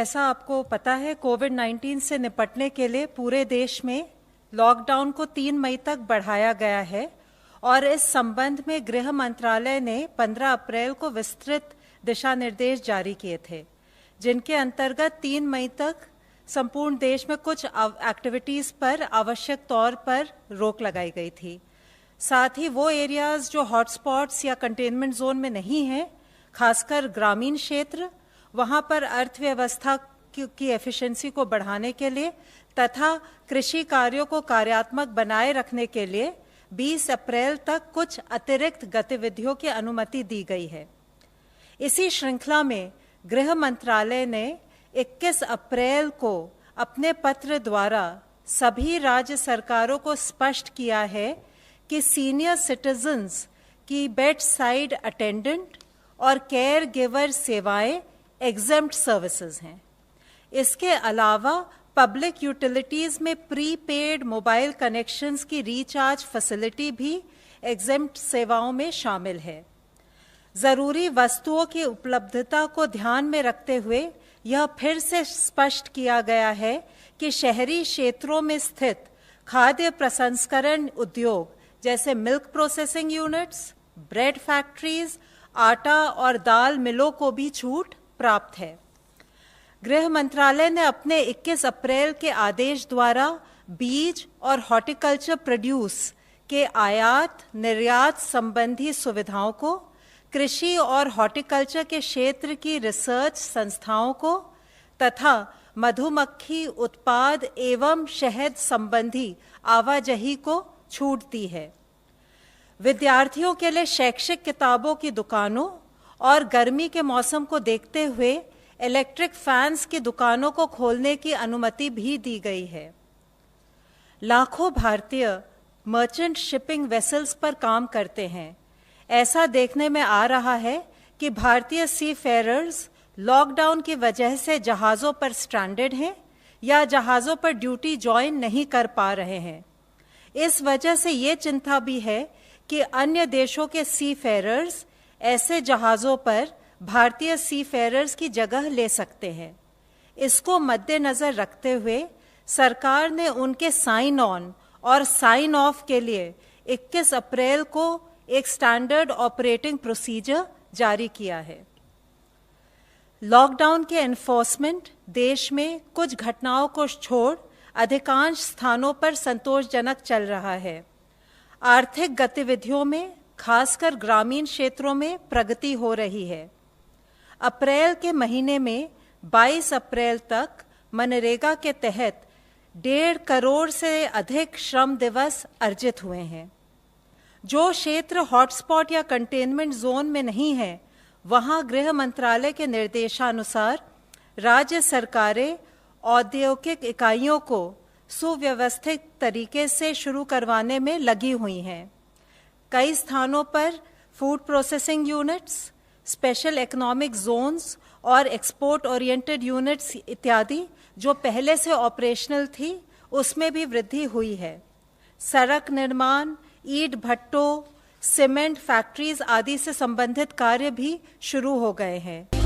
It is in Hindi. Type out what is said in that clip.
जैसा आपको पता है, कोविड-19 से निपटने के लिए पूरे देश में लॉकडाउन को 3 मई तक बढ़ाया गया है और इस संबंध में गृह मंत्रालय ने 15 अप्रैल को विस्तृत दिशा निर्देश जारी किए थे, जिनके अंतर्गत 3 मई तक संपूर्ण देश में कुछ एक्टिविटीज़ पर आवश्यक तौर पर रोक लगाई गई थी। साथ ही वो एरियाज़ जो हॉटस्पॉट्स या कंटेनमेंट जोन में नहीं हैं, खासकर ग्रामीण क्षेत्र, वहाँ पर अर्थव्यवस्था की एफिशिएंसी को बढ़ाने के लिए तथा कृषि कार्यों को कार्यात्मक बनाए रखने के लिए 20 अप्रैल तक कुछ अतिरिक्त गतिविधियों की अनुमति दी गई है। इसी श्रृंखला में गृह मंत्रालय ने 21 अप्रैल को अपने पत्र द्वारा सभी राज्य सरकारों को स्पष्ट किया है कि सीनियर सिटीजन्स की बेड साइड अटेंडेंट और केयर गिवर सेवाएं एग्जेम्प्ट सर्विसेज हैं। इसके अलावा पब्लिक यूटिलिटीज़ में प्रीपेड मोबाइल कनेक्शंस की रिचार्ज फैसिलिटी भी एग्जेम्प्ट सेवाओं में शामिल है। ज़रूरी वस्तुओं की उपलब्धता को ध्यान में रखते हुए यह फिर से स्पष्ट किया गया है कि शहरी क्षेत्रों में स्थित खाद्य प्रसंस्करण उद्योग जैसे milk processing units, bread factories, आटा और दाल मिलों को भी छूट प्राप्त है। गृह मंत्रालय ने अपने 21 अप्रैल के आदेश द्वारा बीज और हॉर्टिकल्चर प्रोड्यूस के आयात निर्यात संबंधी सुविधाओं को, कृषि और हॉर्टिकल्चर के क्षेत्र की रिसर्च संस्थाओं को तथा मधुमक्खी उत्पाद एवं शहद संबंधी आवाजाही को छूट दी है। विद्यार्थियों के लिए शैक्षिक किताबों की दुकानों और गर्मी के मौसम को देखते हुए इलेक्ट्रिक फैंस की दुकानों को खोलने की अनुमति भी दी गई है। लाखों भारतीय मर्चेंट शिपिंग वेसल्स पर काम करते हैं। ऐसा देखने में आ रहा है कि भारतीय सी फेयरर्स लॉकडाउन की वजह से जहाज़ों पर स्ट्रैंडेड हैं या जहाज़ों पर ड्यूटी ज्वाइन नहीं कर पा रहे हैं। इस वजह से ये चिंता भी है कि अन्य देशों के सी फेयरर्स ऐसे जहाज़ों पर भारतीय सी फेयरर्स की जगह ले सकते हैं। इसको मद्देनज़र रखते हुए सरकार ने उनके साइन ऑन और साइन ऑफ के लिए 21 अप्रैल को एक स्टैंडर्ड ऑपरेटिंग प्रोसीजर जारी किया है। लॉकडाउन के एनफोर्समेंट देश में कुछ घटनाओं को छोड़ अधिकांश स्थानों पर संतोषजनक चल रहा है। आर्थिक गतिविधियों में खासकर ग्रामीण क्षेत्रों में प्रगति हो रही है। अप्रैल के महीने में 22 अप्रैल तक मनरेगा के तहत 1.5 करोड़ से अधिक श्रम दिवस अर्जित हुए हैं। जो क्षेत्र हॉटस्पॉट या कंटेनमेंट जोन में नहीं है, वहां गृह मंत्रालय के निर्देशानुसार राज्य सरकारें औद्योगिक इकाइयों को सुव्यवस्थित तरीके से शुरू करवाने में लगी हुई हैं। कई स्थानों पर food processing units, special economic zones और एक्सपोर्ट ओरिएंटेड यूनिट्स इत्यादि जो पहले से ऑपरेशनल थी, उसमें भी वृद्धि हुई है। सड़क निर्माण, ईंट भट्टों, सीमेंट फैक्ट्रीज आदि से संबंधित कार्य भी शुरू हो गए हैं।